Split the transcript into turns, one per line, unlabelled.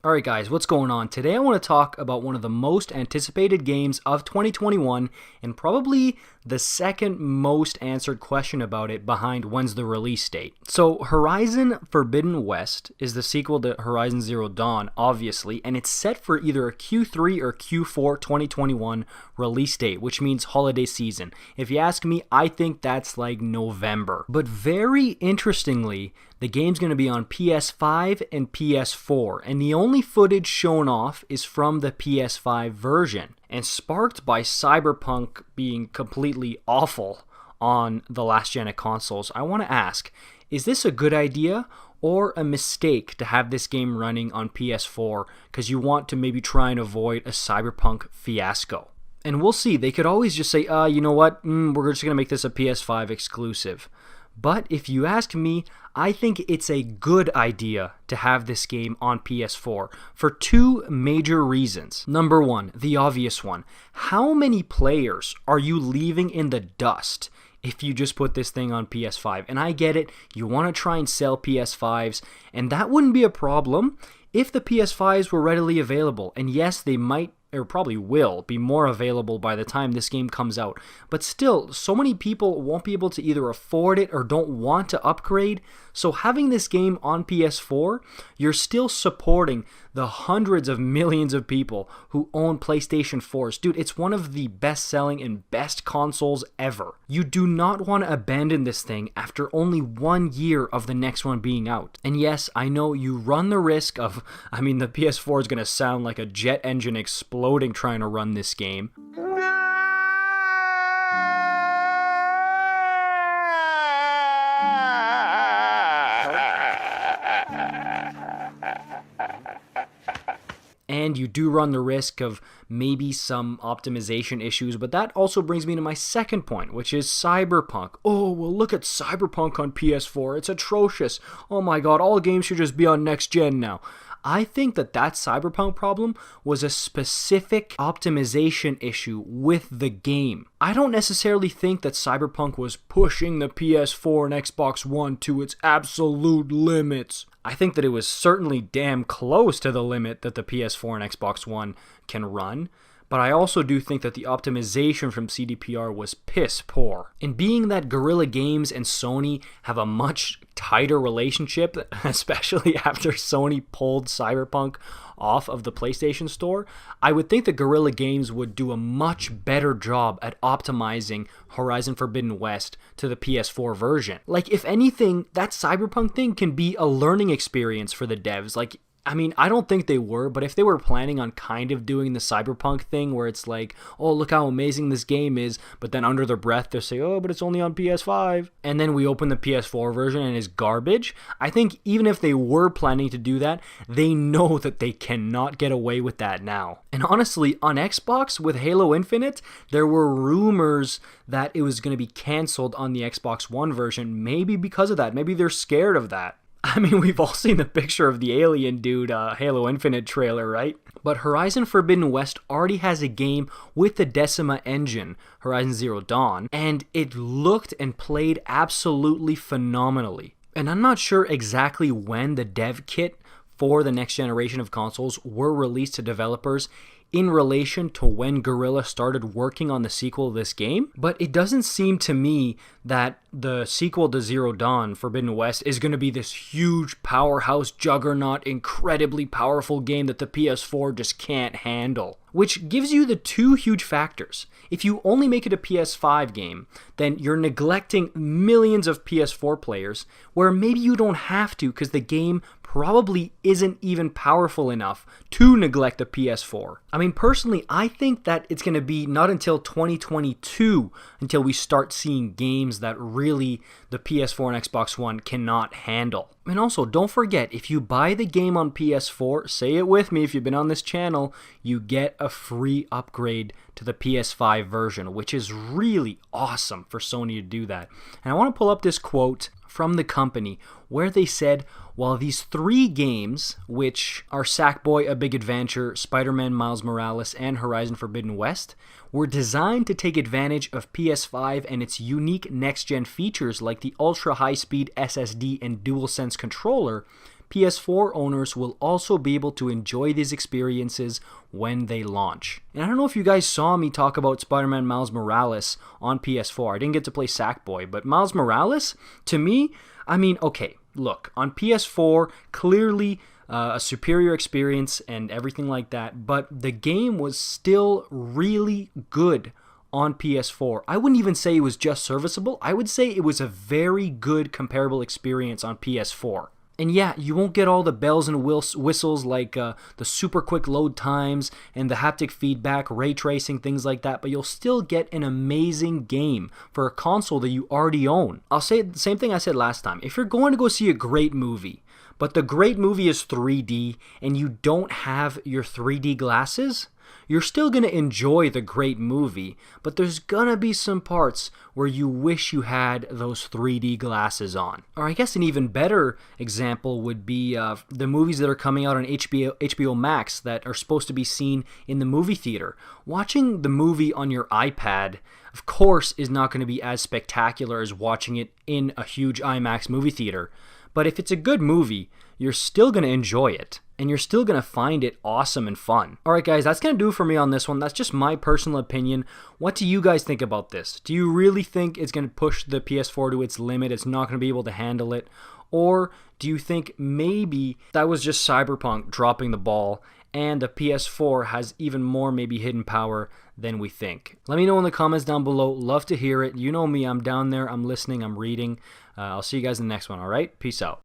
Alright guys, what's going on? Today I want to talk about one of the most anticipated games of 2021 and probably the second most answered question about it behind when's the release date. So Horizon Forbidden West is the sequel to Horizon Zero Dawn, obviously, and it's set for either a Q3 or Q4 2021 release date, which means holiday season. If you ask me, I think that's like November. But very interestingly, the game's going to be on PS5 and PS4, and the only footage shown off is from the PS5 version, and sparked by Cyberpunk being completely awful on the last gen of consoles. I want to ask, is this a good idea or a mistake to have this game running on PS4 because you want to maybe try and avoid a Cyberpunk fiasco? And we'll see. They could always just say, you know what, we're just going to make this a PS5 exclusive. But if you ask me, I think it's a good idea to have this game on PS4 for two major reasons. Number one, the obvious one. How many players are you leaving in the dust if you just put this thing on PS5? And I get it, you want to try and sell PS5s, and that wouldn't be a problem if the PS5s were readily available. And yes, they might or probably will be more available by the time this game comes out. But still, so many people won't be able to either afford it or don't want to upgrade. So having this game on PS4, you're still supporting the hundreds of millions of people who own PlayStation 4s. Dude, it's one of the best-selling and best consoles ever. You do not want to abandon this thing after only 1 year of the next one being out. And yes, I know you run the risk of, the PS4 is going to sound like a jet engine exploding trying to run this game. And you do run the risk of maybe some optimization issues, but that also brings me to my second point, which is Cyberpunk. Oh, well, look at Cyberpunk on PS4. It's atrocious. Oh my god, all games should just be on next gen now. I think that Cyberpunk problem was a specific optimization issue with the game. I don't necessarily think that Cyberpunk was pushing the PS4 and Xbox One to its absolute limits. I think that it was certainly damn close to the limit that the PS4 and Xbox One can run. But I also do think that the optimization from CDPR was piss poor. And being that Guerrilla Games and Sony have a much tighter relationship, especially after Sony pulled Cyberpunk off of the PlayStation Store, I would think that Guerrilla Games would do a much better job at optimizing Horizon Forbidden West to the PS4 version. Like, if anything, that Cyberpunk thing can be a learning experience for the devs. Like, I don't think they were, but if they were planning on kind of doing the Cyberpunk thing where it's like, oh, look how amazing this game is, but then under their breath they'll say, oh, but it's only on PS5, and then we open the PS4 version and it's garbage, I think even if they were planning to do that, they know that they cannot get away with that now. And honestly, on Xbox with Halo Infinite, there were rumors that it was going to be canceled on the Xbox One version, maybe because of that. Maybe they're scared of that. We've all seen the picture of the alien dude Halo Infinite trailer, right? But Horizon Forbidden West already has a game with the Decima engine, Horizon Zero Dawn, and it looked and played absolutely phenomenally. And I'm not sure exactly when the dev kit for the next generation of consoles were released to developers in relation to when Guerrilla started working on the sequel of this game, but it doesn't seem to me that the sequel to Zero Dawn, Forbidden West, is going to be this huge powerhouse juggernaut, incredibly powerful game that the PS4 just can't handle. Which gives you the two huge factors. If you only make it a PS5 game, then you're neglecting millions of PS4 players, where maybe you don't have to because the game probably isn't even powerful enough to neglect the PS4. Personally, I think that it's going to be not until 2022 until we start seeing games that really the PS4 and Xbox One cannot handle. And also, don't forget, if you buy the game on PS4, say it with me if you've been on this channel, you get a free upgrade to the PS5 version, which is really awesome for Sony to do that. And I want to pull up this quote from the company where they said, while these three games, which are Sackboy: A Big Adventure, Spider-Man Miles Morales, and Horizon Forbidden West, were designed to take advantage of PS5 and its unique next-gen features like the ultra-high-speed SSD and DualSense controller, PS4 owners will also be able to enjoy these experiences when they launch. And I don't know if you guys saw me talk about Spider-Man Miles Morales on PS4. I didn't get to play Sackboy, but Miles Morales, to me, I mean, okay, look, on PS4, clearly a superior experience and everything like that, but the game was still really good on PS4. I wouldn't even say it was just serviceable. I would say it was a very good comparable experience on PS4. And yeah, you won't get all the bells and whistles like the super quick load times and the haptic feedback, ray tracing, things like that, but you'll still get an amazing game for a console that you already own. I'll say the same thing I said last time. If you're going to go see a great movie, but the great movie is 3D and you don't have your 3D glasses, you're still going to enjoy the great movie, but there's going to be some parts where you wish you had those 3D glasses on. Or I guess an even better example would be the movies that are coming out on HBO Max that are supposed to be seen in the movie theater. Watching the movie on your iPad, of course, is not going to be as spectacular as watching it in a huge IMAX movie theater. But if it's a good movie, you're still going to enjoy it. And you're still going to find it awesome and fun. Alright guys, that's going to do it for me on this one. That's just my personal opinion. What do you guys think about this? Do you really think it's going to push the PS4 to its limit? It's not going to be able to handle it? Or do you think maybe that was just Cyberpunk dropping the ball and the PS4 has even more maybe hidden power than we think? Let me know in the comments down below. Love to hear it. You know me, I'm down there, I'm listening, I'm reading. I'll see you guys in the next one, alright? Peace out.